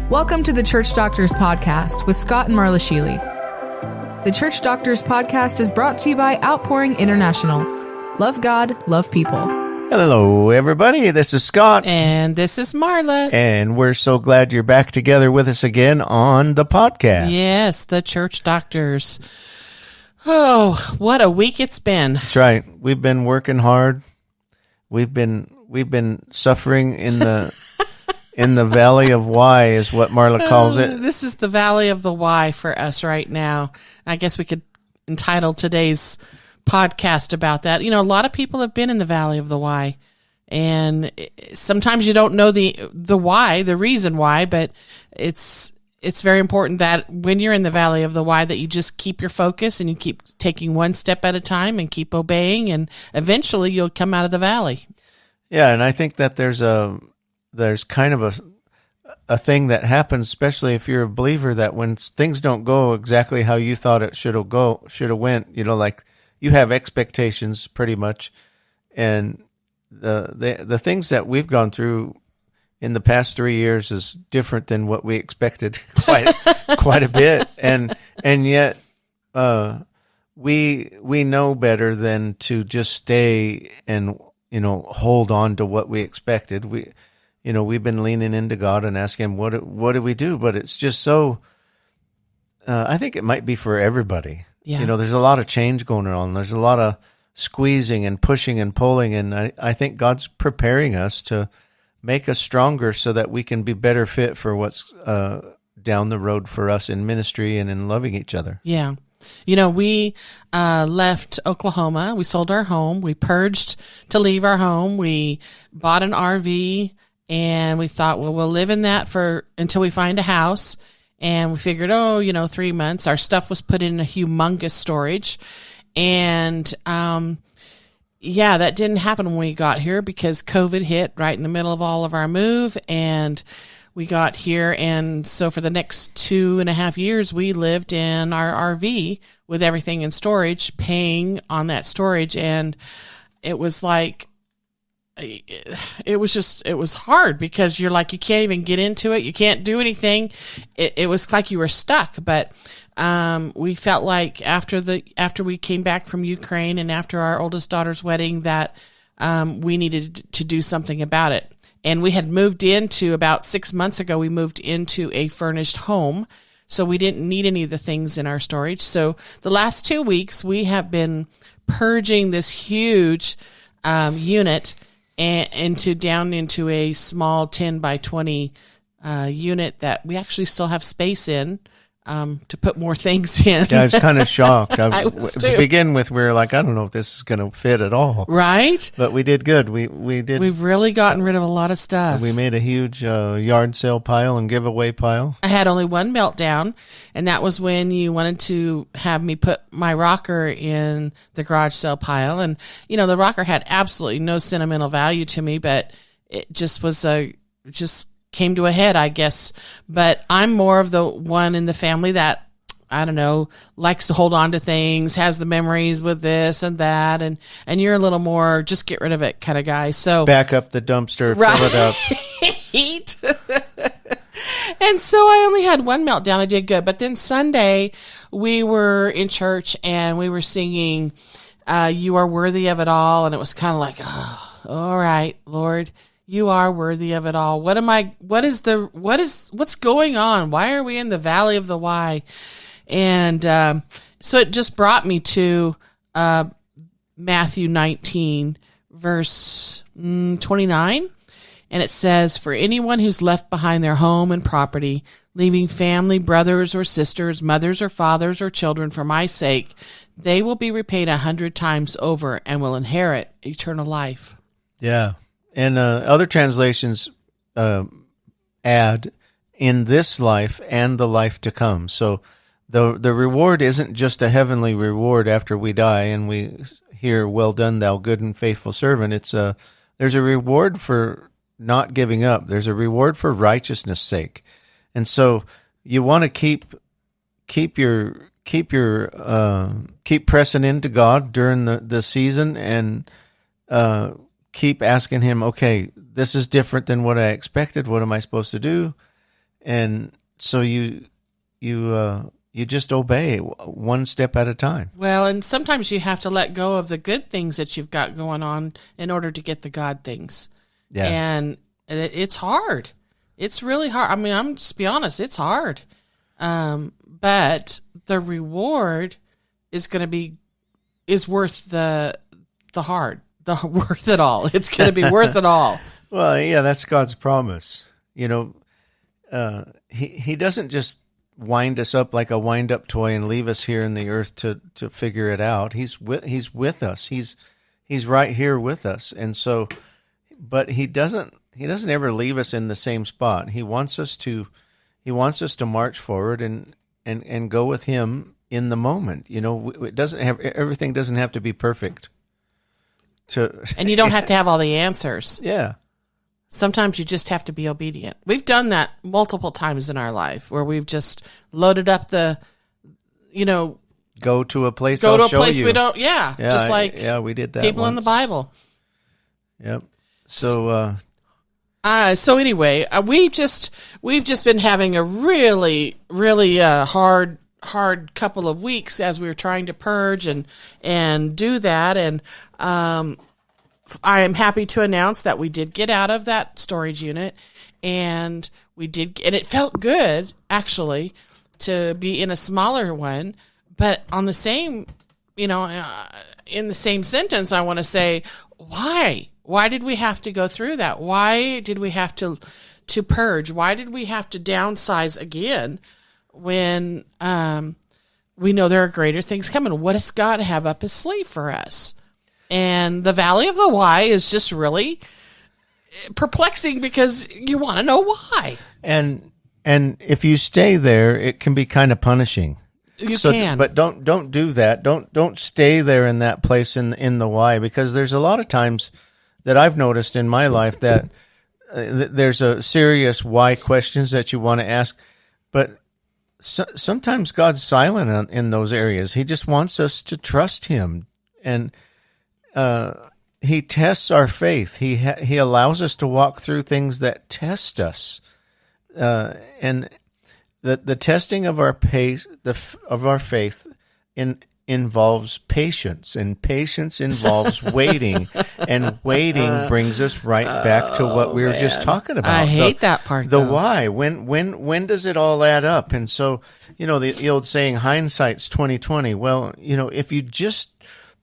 Welcome to the Church Doctors Podcast with Scott and Marla Sheely. The Church Doctors Podcast is brought to you by Outpouring International. Love God, love people. Hello, everybody. This is Scott. And this is Marla. And we're so glad you're back together with us again on the podcast. Yes, the Church Doctors. Oh, what a week it's been. That's right. We've been working hard. We've been suffering in the in the valley of why is what Marla calls it. This is the valley of the why for us right now. I guess we could entitle today's podcast about that. You know, a lot of people have been in the valley of the why, and sometimes you don't know the why, the reason why, but it's very important that when you're in the valley of the why that you just keep your focus and you keep taking one step at a time and keep obeying, and eventually you'll come out of the valley. Yeah, and I think that there's kind of a thing that happens, especially if you're a believer, that when things don't go exactly how you thought it should have went, you know, like you have expectations pretty much, and the things that we've gone through in the past 3 years is different than what we expected quite a bit, and yet we know better than to just stay and, you know, hold on to what we expected. We've been leaning into God and asking Him, what do we do? But it's just so, I think it might be for everybody. Yeah. You know, there's a lot of change going on. There's a lot of squeezing and pushing and pulling. And I think God's preparing us to make us stronger so that we can be better fit for what's down the road for us in ministry and in loving each other. Yeah. You know, we left Oklahoma. We sold our home. We purged to leave our home. We bought an RV. And we thought, well, we'll live in that until we find a house. And we figured, 3 months. Our stuff was put in a humongous storage. And, that didn't happen when we got here because COVID hit right in the middle of all of our move. And we got here. And so for the next 2.5 years, we lived in our RV with everything in storage, paying on that storage. And it was like, it was hard because you're like, you can't even get into it. You can't do anything. It was like you were stuck. But we felt like after we came back from Ukraine and after our oldest daughter's wedding that we needed to do something about it. And we had moved into, about 6 months ago, we moved into a furnished home. So we didn't need any of the things in our storage. So the last 2 weeks, we have been purging this huge unit down into a small 10 by 20 unit that we actually still have space in to put more things in. Yeah, I was kind of shocked. To begin with, we were like, I don't know if this is going to fit at all. Right? But we did good. We did. We've really gotten rid of a lot of stuff. We made a huge yard sale pile and giveaway pile. I had only one meltdown, and that was when you wanted to have me put my rocker in the garage sale pile. And, you know, the rocker had absolutely no sentimental value to me, but it just was just came to a head, I guess. But I'm more of the one in the family that, I don't know, likes to hold on to things, has the memories with this and that, and you're a little more just get rid of it kind of guy. So back up the dumpster, right. Fill it up. And so I only had one meltdown. I did good. But then Sunday we were in church and we were singing You Are Worthy of It All, and it was kind of like, oh, all right, Lord, you are worthy of it all. What's going on? Why are we in the valley of the why? And so it just brought me to Matthew 19, verse 29. And it says, for anyone who's left behind their home and property, leaving family, brothers or sisters, mothers or fathers or children for my sake, they will be repaid 100 times over and will inherit eternal life. Yeah. And other translations add in this life and the life to come. So the reward isn't just a heavenly reward after we die and we hear, well done, thou good and faithful servant. There's a reward for not giving up. There's a reward for righteousness' sake. And so you want to keep pressing into God during the season and keep asking him, okay, this is different than what I expected. What am I supposed to do? And so you just obey one step at a time. Well, and sometimes you have to let go of the good things that you've got going on in order to get the God things. Yeah. And it's hard. It's really hard. I mean, I'm just be honest, it's hard. But the reward is worth the worth it all. It's going to be worth it all. Well, yeah, that's God's promise. He doesn't just wind us up like a wind-up toy and leave us here in the earth to figure it out. He's with us. He's right here with us. And so, but he doesn't ever leave us in the same spot. He wants us to march forward and go with him in the moment. Everything doesn't have to be perfect. And you don't have to have all the answers. Yeah. Sometimes you just have to be obedient. We've done that multiple times in our life where we've just loaded up go to a place. Go I'll to a show place you. we don't. Yeah, just like we did that. people once. in the Bible. Yep. So. So anyway, we've just been having a really, really hard couple of weeks as we were trying to purge and do that. And I am happy to announce that we did get out of that storage unit, and it felt good actually to be in a smaller one. But on the same, in the same sentence, I want to say, why? Why did we have to go through that? Why did we have to purge? Why did we have to downsize again when we know there are greater things coming? What does God have up his sleeve for us? And the Valley of the Why is just really perplexing because you want to know why. And if you stay there, it can be kind of punishing. You can, but don't do that. Don't stay there in that place in the why, because there's a lot of times that I've noticed in my life that there's a serious why questions that you want to ask, but sometimes God's silent in those areas. He just wants us to trust him, and he tests our faith. He allows us to walk through things that test us, and the testing of our faith involves patience, and patience involves waiting, and waiting brings us right back to what we were just talking about. I hate that part. The why. When does it all add up? And so, the old saying, hindsight's 20/20. Well, if you just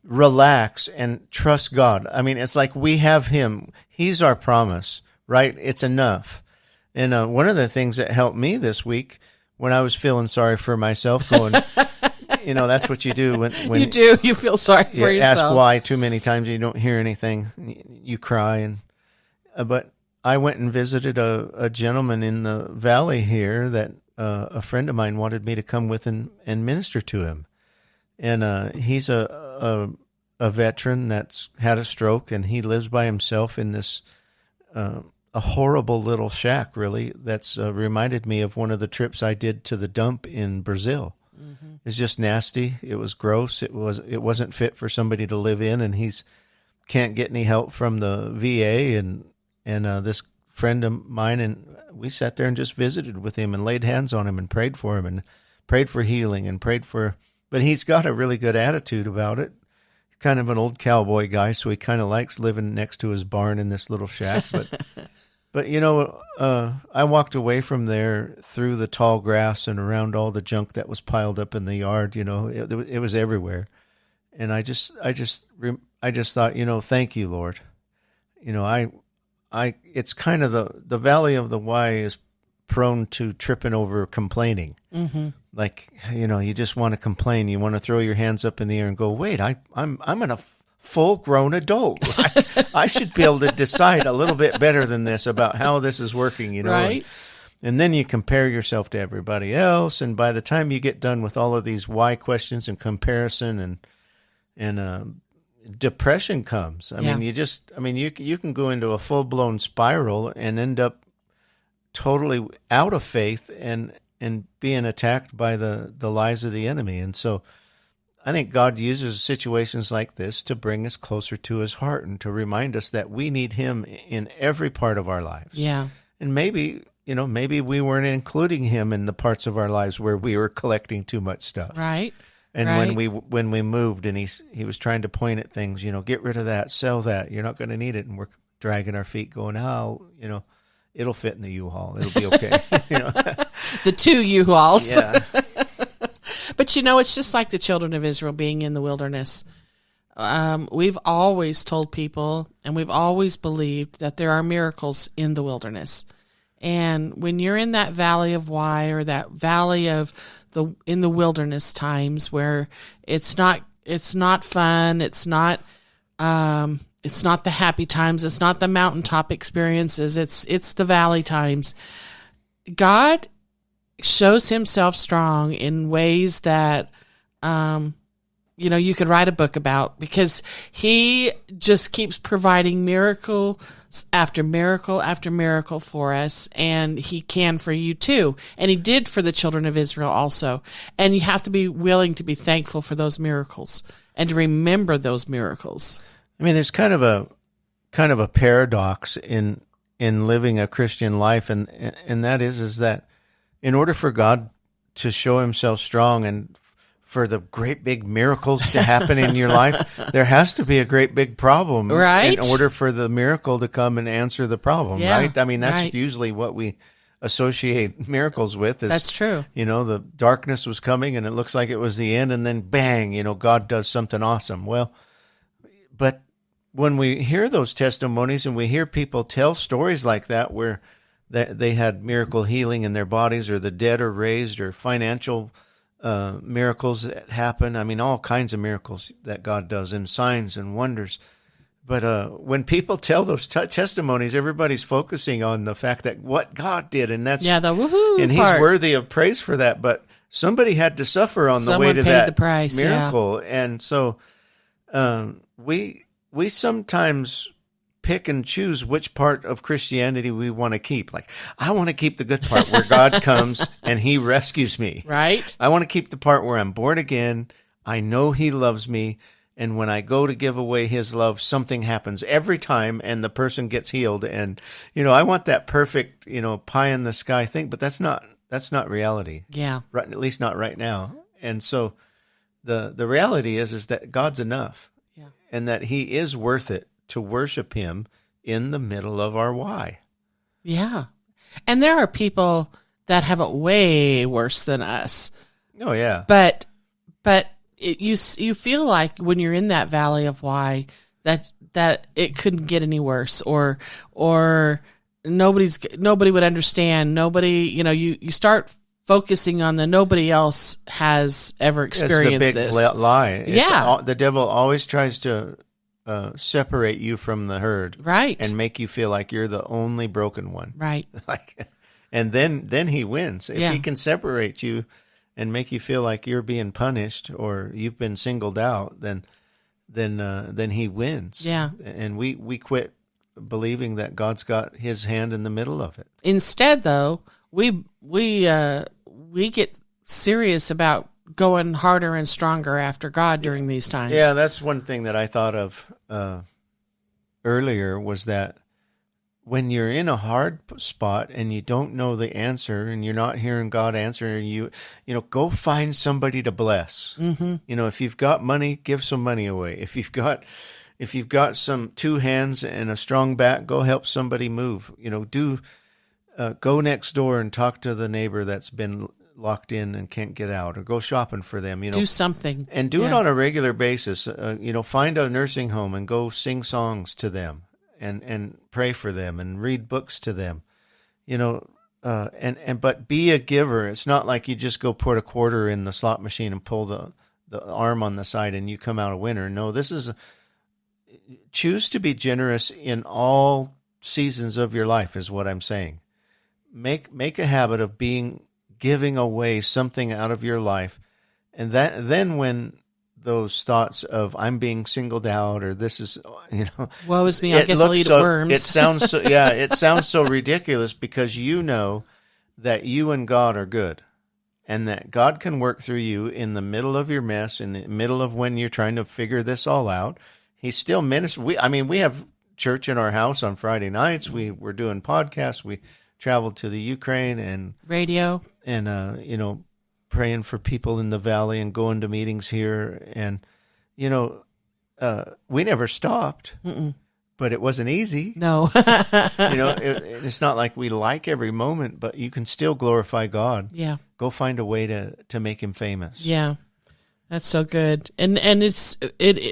relax and trust God, I mean, it's like we have him. He's our promise, right? It's enough. And one of the things that helped me this week when I was feeling sorry for myself, going, that's what you do when you feel sorry for yourself. Ask why too many times, you don't hear anything, you cry. But I went and visited a gentleman in the valley here that a friend of mine wanted me to come with and minister to him. And he's a veteran that's had a stroke, and he lives by himself in this a horrible little shack, really, that's reminded me of one of the trips I did to the dump in Brazil. Mm-hmm. It's just nasty. It was gross. It wasn't fit for somebody to live in, and he's can't get any help from the VA. And this friend of mine, and we sat there and just visited with him and laid hands on him and prayed for him and prayed for healing and prayed for. But he's got a really good attitude about it. Kind of an old cowboy guy, so he kind of likes living next to his barn in this little shack. But I walked away from there through the tall grass and around all the junk that was piled up in the yard. It was everywhere, and I just thought, thank you, Lord. It's kind of the Valley of the Why is prone to tripping over complaining. Mm-hmm. Like, you just want to complain. You want to throw your hands up in the air and go, wait, I'm a full-grown adult. I should be able to decide a little bit better than this about how this is working, Right. And then you compare yourself to everybody else, and by the time you get done with all of these why questions and comparison and depression comes. I mean, you can go into a full-blown spiral and end up totally out of faith and being attacked by the lies of the enemy. And so God uses situations like this to bring us closer to his heart and to remind us that we need him in every part of our lives. Yeah. And maybe we weren't including him in the parts of our lives where we were collecting too much stuff. Right. And right. when we moved and he was trying to point at things, get rid of that, sell that, you're not going to need it. And we're dragging our feet going, it'll fit in the U-Haul. It'll be okay. The 2 U-Hauls. Yeah. But it's just like the children of Israel being in the wilderness. We've always told people, and we've always believed that there are miracles in the wilderness. And when you're in that valley of why, or that valley of in the wilderness times where it's not fun, it's not the happy times, it's not the mountaintop experiences, it's the valley times. God shows himself strong in ways that, you could write a book about, because he just keeps providing miracle after miracle after miracle for us, and he can for you too. And he did for the children of Israel also. And you have to be willing to be thankful for those miracles and to remember those miracles. I mean, there's kind of a paradox in living a Christian life, and that is that in order for God to show himself strong and for the great big miracles to happen in your life, there has to be a great big problem, right? In order for the miracle to come and answer the problem, yeah, right? I mean, that's right. usually what we associate miracles with. That's true. The darkness was coming and it looks like it was the end, and then bang, God does something awesome. Well, but when we hear those testimonies and we hear people tell stories like that where they had miracle healing in their bodies, or the dead are raised, or financial miracles that happen. I mean, all kinds of miracles that God does, and signs and wonders. But when people tell those testimonies, everybody's focusing on the fact that what God did, and that's the woohoo and part. He's worthy of praise for that. But somebody had to suffer on the way to that the price, miracle, and so we sometimes pick and choose which part of Christianity we want to keep. Like, I want to keep the good part where God comes and he rescues me. Right. I want to keep the part where I'm born again. I know he loves me. And when I go to give away his love, something happens every time and the person gets healed. And, I want that perfect, pie in the sky thing, but that's not reality. Yeah. Right, at least not right now. And so the reality is that God's enough. Yeah. And that he is worth it to worship him in the middle of our why. Yeah. And there are people that have it way worse than us. Oh, yeah. But you feel like when you're in that valley of why that it couldn't get any worse, or nobody would understand. Nobody, you start focusing on nobody else has ever experienced this. It's the big lie. Yeah. The devil always tries to separate you from the herd, right, and make you feel like you're the only broken one, right? And then he wins if Yeah. he can separate you and make you feel like you're being punished or you've been singled out. Then he wins. Yeah, and we quit believing that God's got his hand in the middle of it. Instead, though, we get serious about going harder and stronger after God during these times. Yeah, that's one thing that I thought of earlier, was that when you're in a hard spot and you don't know the answer and you're not hearing God answer, you go find somebody to bless. Mm-hmm. If you've got money, give some money away. If you've got some 2 hands and a strong back, go help somebody move. Go next door and talk to the neighbor that's been locked in and can't get out, or go shopping for them. Do something, and do it on a regular basis. Find a nursing home and go sing songs to them, and pray for them, and read books to them. But be a giver. It's not like you just go put a quarter in the slot machine and pull the arm on the side and you come out a winner. No, choose to be generous in all seasons of your life is what I'm saying. Make a habit of giving away something out of your life, and then when those thoughts of I'm being singled out, or this is woe is me, I guess I'll eat worms. It sounds so it sounds so ridiculous, because you know that you and God are good, and that God can work through you in the middle of your mess, in the middle of when you're trying to figure this all out. He's still ministering. We have church in our house on Friday nights. We're doing podcasts. We traveled to the Ukraine and radio and praying for people in the valley and going to meetings here. And we never stopped. Mm-mm. But it wasn't easy. No. It's not like we like every moment, but you can still glorify God. Yeah. Go find a way to make him famous. Yeah. That's so good. And it's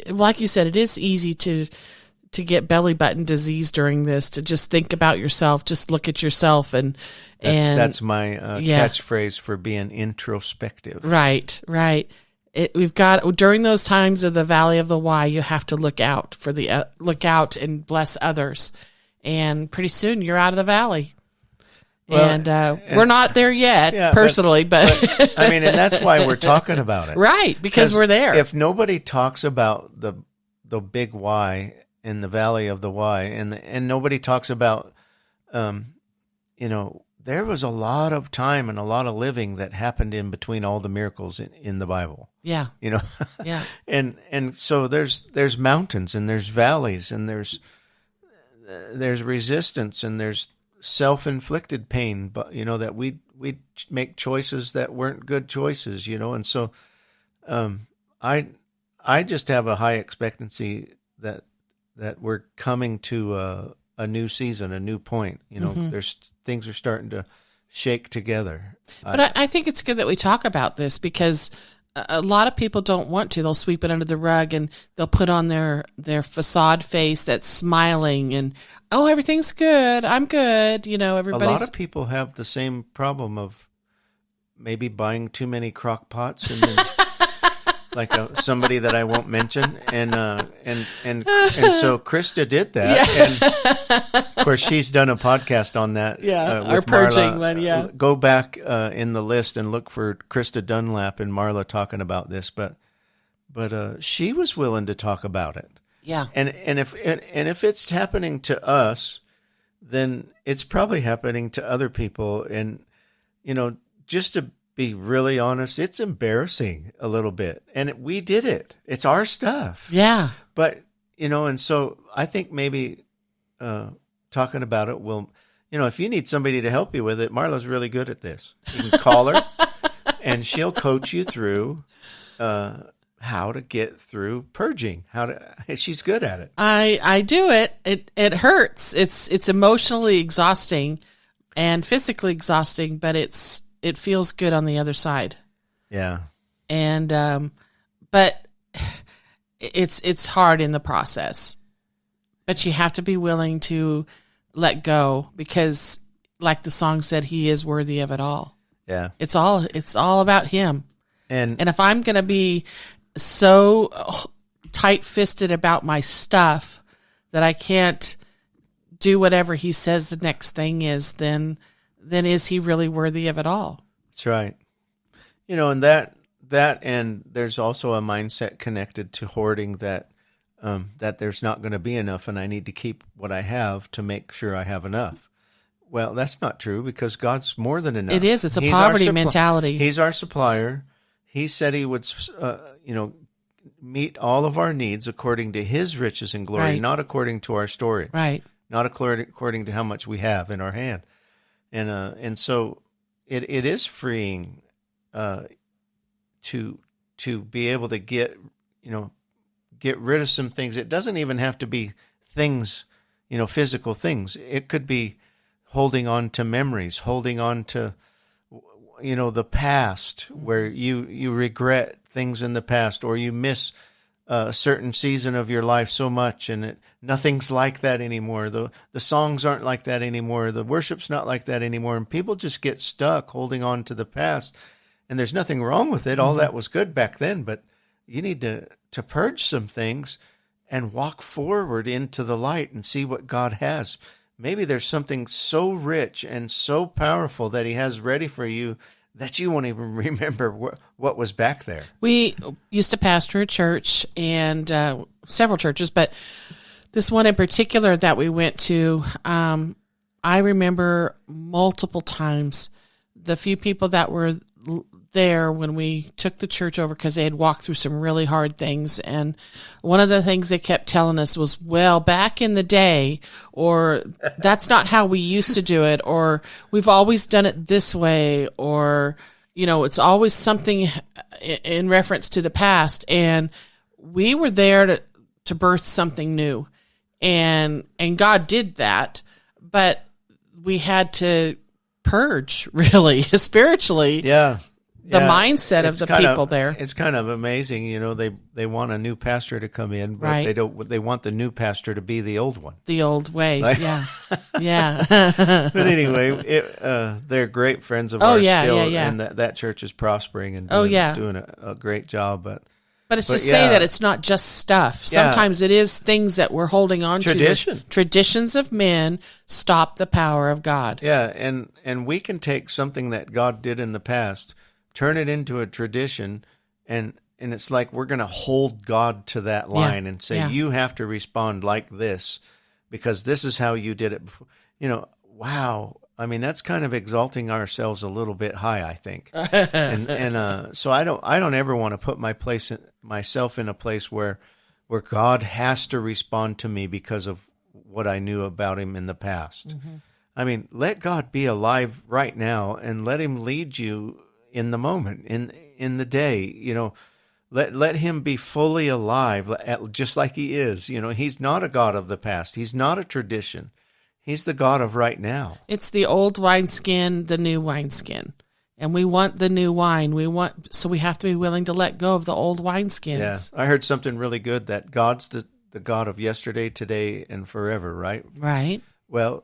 like you said, it is easy to get belly button disease during this, to just think about yourself, just look at yourself that's my catchphrase for being introspective. Right. We've got, during those times of the valley of the why, you have to look out and bless others. And pretty soon you're out of the valley. Well, and we're not there yet, personally, but I mean, and that's why we're talking about it. Right, because we're there. If nobody talks about the big why in the valley of the why, and nobody talks about, there was a lot of time and a lot of living that happened in between all the miracles in the Bible. Yeah. Yeah. And so there's mountains and there's valleys and there's resistance and there's self-inflicted pain, but that we make choices that weren't good choices, and so I just have a high expectancy that we're coming to a new season, a new point. There's things are starting to shake together. But I think it's good that we talk about this, because a lot of people don't want to. They'll sweep it under the rug and they'll put on their facade face that's smiling and, oh, everything's good. I'm good. Everybody's. A lot of people have the same problem of maybe buying too many crock pots and then like somebody that I won't mention. And so Krista did that. Yeah. And of course, she's done a podcast on that. Yeah, with our purging Marla. one, yeah. Go back in the list and look for Krista Dunlap and Marla talking about this. But she was willing to talk about it. Yeah. And if it's happening to us, then it's probably happening to other people. And, just to be really honest, it's embarrassing a little bit. And we did it. It's our stuff. Yeah. But, and so I think maybe talking about it will, if you need somebody to help you with it, Marla's really good at this. You can call her and she'll coach you through how to get through purging. She's good at it. I do it. It hurts. It's emotionally exhausting and physically exhausting, but it feels good on the other side. Yeah. And but it's hard in the process. But you have to be willing to let go, because like the song said, he is worthy of it all. Yeah. It's all about him. And if I'm going to be so tight-fisted about my stuff that I can't do whatever he says the next thing is, then is he really worthy of it all? That's right. And that and there's also a mindset connected to hoarding that there's not going to be enough and I need to keep what I have to make sure I have enough. Well, that's not true, because God's more than enough. It is. It's a poverty mentality. He's our supplier. He said he would, meet all of our needs according to his riches and glory, Right. not according to our story. Right. Not according to how much we have in our hand. And so it is freeing to be able to get rid of some things. It doesn't even have to be things, physical things. It could be holding on to memories, holding on to, the past, where you regret things in the past, or you miss a certain season of your life so much, and nothing's like that anymore. The songs aren't like that anymore. The worship's not like that anymore. And people just get stuck holding on to the past. And there's nothing wrong with it. All that was good back then, but you need to purge some things and walk forward into the light and see what God has. Maybe there's something so rich and so powerful that he has ready for you that you won't even remember what was back there. We used to pastor a church, and several churches, but this one in particular that we went to, I remember multiple times the few people that were there when we took the church over because they had walked through some really hard things. And one of the things they kept telling us was, well, back in the day, or that's not how we used to do it, or we've always done it this way, or, it's always something in reference to the past. And we were there to birth something new. And God did that, but we had to purge, really, spiritually. Yeah. The mindset of the people there. It's kind of amazing, they want a new pastor to come in, but Right. they want the new pastor to be the old one. The old ways, Like- yeah. Yeah. But anyway, they're great friends of ours yeah, still, yeah. and that church is prospering and doing a great job. But it's But to say yeah. that it's not just stuff. Sometimes it is things that we're holding on Tradition. to. Traditions of men stop the power of God. Yeah, and we can take something that God did in the past, turn it into a tradition, and it's like we're going to hold God to that line and say, you have to respond like this because this is how you did it before. Wow. I mean, that's kind of exalting ourselves a little bit high, I think. and so I don't ever want to put myself in a place where God has to respond to me because of what I knew about him in the past. Mm-hmm. I mean, let God be alive right now and let him lead you in the moment, in the day. Let him be fully alive, just like he is. He's not a God of the past. He's not a tradition. He's the God of right now. It's the old wineskin, the new wineskin. And we want the new wine. So we have to be willing to let go of the old wineskins. Yeah. I heard something really good that God's the God of yesterday, today, and forever, right? Right. Well,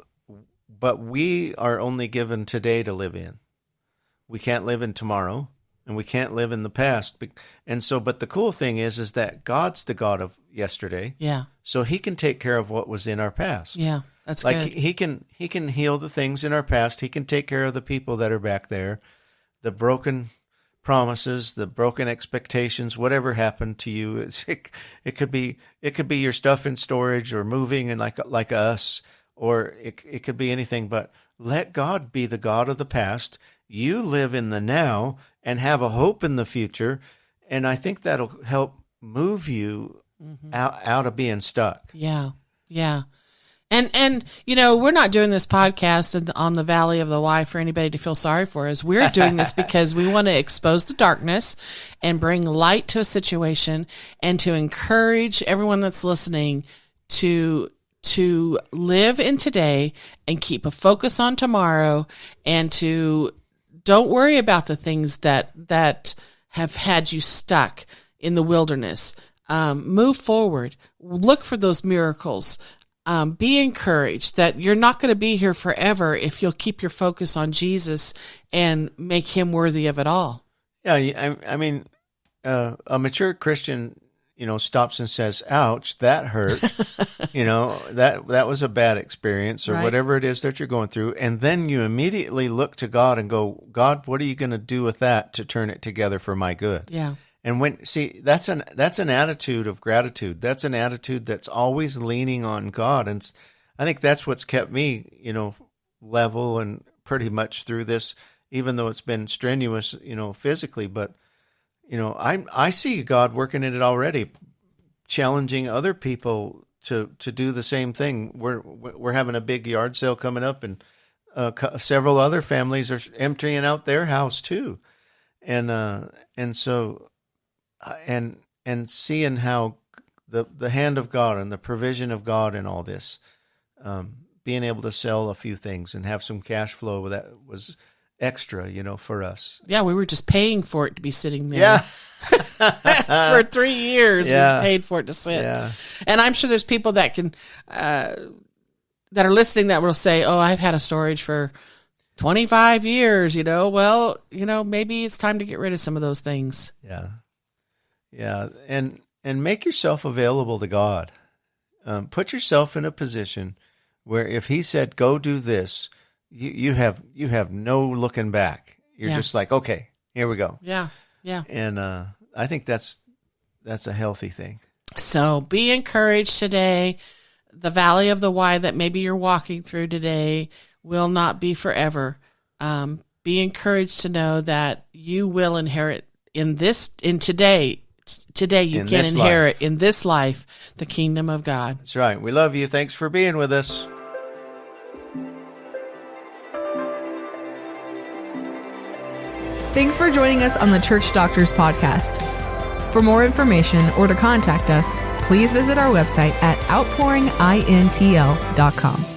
but we are only given today to live in. We can't live in tomorrow, and we can't live in the past. And so, but the cool thing is that God's the God of yesterday. Yeah. So he can take care of what was in our past. Yeah. That's like good. he can heal the things in our past. He can take care of the people that are back there, the broken promises, the broken expectations, whatever happened to you. It could be your stuff in storage or moving and like us, or it could be anything. But let God be the God of the past. You live in the now and have a hope in the future, and I think that'll help move you out of being stuck. Yeah. Yeah. And we're not doing this podcast on the Valley of the Why for anybody to feel sorry for us. We're doing this because we want to expose the darkness and bring light to a situation and to encourage everyone that's listening to live in today and keep a focus on tomorrow, and to don't worry about the things that have had you stuck in the wilderness. Move forward. Look for those miracles. Be encouraged that you're not going to be here forever if you'll keep your focus on Jesus and make him worthy of it all. Yeah, I mean, a mature Christian, stops and says, "Ouch, that hurt." that was a bad experience, or Right. whatever it is that you're going through, and then you immediately look to God and go, "God, what are you going to do with that to turn it together for my good?" Yeah. And that's an attitude of gratitude. That's an attitude that's always leaning on God, and I think that's what's kept me, level and pretty much through this, even though it's been strenuous, physically. But I see God working in it already, challenging other people to do the same thing. We're having a big yard sale coming up, and several other families are emptying out their house too, and so. And seeing how the hand of God and the provision of God in all this, being able to sell a few things and have some cash flow that was extra, for us. Yeah, we were just paying for it to be sitting there. Yeah. For 3 years, Yeah. we paid for it to sit. Yeah. And I'm sure there's people that can that are listening that will say, "Oh, I've had a storage for 25 years." Well, maybe it's time to get rid of some of those things. Yeah. Yeah. And make yourself available to God. Put yourself in a position where if he said, "Go do this," you have no looking back. You're just like, "Okay, here we go." Yeah. Yeah. And I think that's a healthy thing. So be encouraged today. The valley of the why that maybe you're walking through today will not be forever. be encouraged to know that you will inherit today you can inherit in this life the kingdom of God. That's right. We love you. Thanks for being with us. Thanks for joining us on the Church Doctors Podcast. For more information or to contact us, please visit our website at outpouringintl.com.